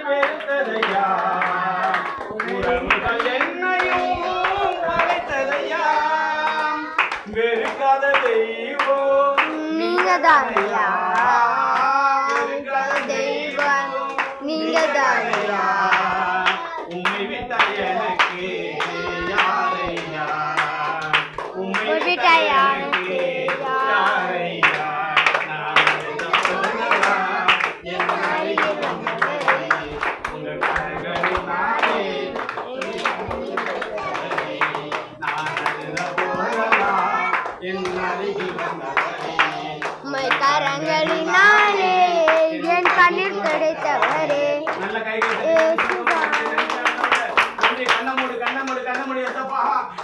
வெறுத்ததையா உறவுகள் என்னையும் அழைத்ததையா வெறுக்காத தெய்வம் நீங்கதானையா வெறுக்காத தெய்வம் நீங்கதானையா உம்மை விட்ட எனக்கு யாரையா உம்மை விட்ட எனக்கு யாரையா கரங்களினாலே என் கண்ணீர் கிடைத்தவரே நல்ல கைகள்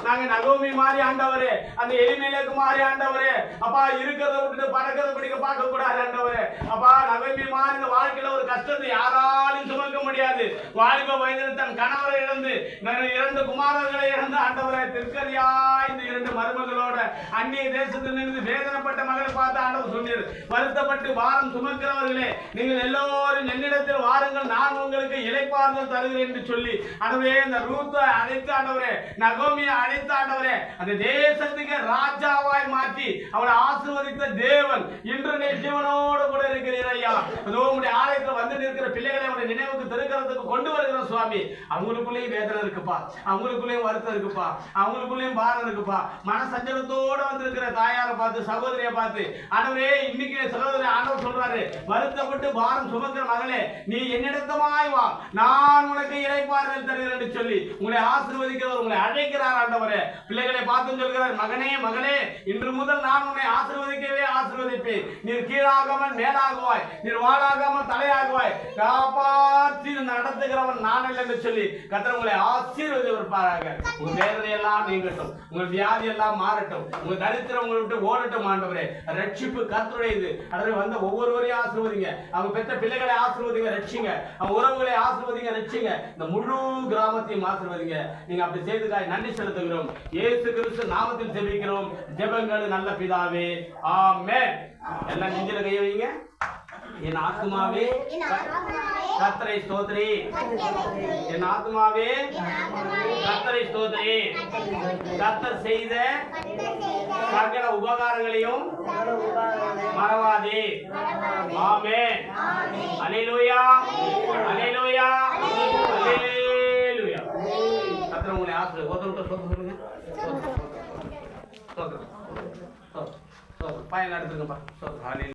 நாங்க நகோமி மாறி ஆண்டவரே அந்த எளிமையிலுக்கு மாறி ஆண்டவரே அப்பா இருக்கிறத விட்டுட்டு பறக்கிறத பிடிக்க பார்க்க கூடாது ஆண்டவரே அப்பா நகோமி மாறி இந்த வாழ்க்கையில ஒரு கஷ்டத்தை யாராலும் சுமக்க முடியாது வாலிப வயதில் தன் கணவரை இழந்து 2 குமாரர்களை இழந்து ஆண்டவரை திருக்கரியா இந்த 2 மருமகளோட அந்நிய தேசத்தில் இருந்து வேதனைப்பட்ட மகளை பார்த்து ஆண்டவர் சொன்னீர் வருத்தப்பட்டு வாரம் சுமக்கிறவர்களே நீங்கள் எல்லோரும் என்னிடத்தில் வாருங்கள் நான் உங்களுக்கு இளைப்பாறுதல் தருகிறேன் என்று சொல்லி ஆண்டவரே இந்த ரூத்தை அழைத்து ஆண்டவரே நகோமியை அழைத்து ஆண்டவரே அந்த தேசத்துக்கு ராஜாவாய் மாற்றி அவளை ஆசீர்வதித்த தேவன் இன்று நீ ஜீவனோடு கூட இருக்கிறீர் ஐயா. அதோ உங்களுடைய ஆலயத்தில் வந்து நிற்கிற பிள்ளைகளை அவருடைய நினைவுக்கு திருக்கிறதுக்கு கொண்டு வருகிற சுவாமி அவங்களுக்குள்ளேயும் வேதனை இருக்குப்பா அவங்களுக்குள்ளேயும் வருத்தம் இருக்குப்பா அவங்களுக்குள்ளேயும் பாரம் இருக்குப்பா மன சஞ்சலத்தோடு வந்திருக்கிற தாயாரை பார்த்து சகோதரியை பார்த்து ஆண்டவரே இன்னைக்கு சகோதரி ஆண்டவர் சொல்றாரு வருத்தப்பட்டு பாரம் சுமக்கிற மகளே நீ என்னிடத்தமாய் வா நான் உனக்கு இளைப்பாறுதல் தருகிறேன் என்று சொல்லி உங்களை ஆசீர்வதிக்கிறவர் உங்களை அழைக்கிறார் ஆண்டவரே. பிள்ளைகளை பார்த்து சொல்கிறார் மகனே மகளே இன்று முதல் நான் உன்னை ஆசீர்வதிக்கவே ஆசீர்வதிப்பேன் நீர் கீழாகாமல் மேலாகுவாய் நீர் வாழாகாமல் தலையாகுவாய் காப்பாற்றி நடத்துகிறவன் நான் இல்லை என்று சொல்லி கர்த்தர் உங்களை ஆசீர்வதிப்பாராக. உங்க வேதனை எல்லாம் நீங்கட்டும் உங்கள் வியாதி எல்லாம் மாறட்டும் உங்க தரித்திரம் உங்களை விட்டு ஓடட்டும் ஆண்டவரே. ரட்சிப்பு கர்த்தருடையது அதனை வந்த ஒவ்வொருவரையும் ஆசீர்வதிங்க அவங்க பெற்ற பிள்ளைகளை ஆசீர்வதிங்க ரட்சிங்க அவங்க உறவுகளை ஆசீர்வதிங்க ரட்சிங்க இந்த முழு கிராமத்தையும் ஆசீர்வதிங்க. நீங்க அப்படி செய்ததுக்காக நன்றி செலுத்துகிறோம் இயேசு கிறிஸ்து நாமத்தில் ஜெபிக்கிறோம் ஜெபங்கள் நல்ல பிதாவே ஆமென். எல்லாம் நெஞ்சில கை வைங்க. என் ஆத்துமாவே கர்த்தரை ஸ்தோத்திரி என் ஆத்துமாவே கர்த்தரை ஸ்தோத்திரி கர்த்தர் செய்த சகல உபகாரங்களையும் மறவாதே ஆமென். அல்லேலூயா அல்லேலூயா அல்லேலூயா. கர்த்தர் உங்களை ஆசீர்வதிப்பார். ஒருத்தர் சொல்லுங்க ஸ்தோத்திரம் ஸ்தோத்திரம் ஸ்தோத்திரம் பயன் எடுத்துங்கப்பா.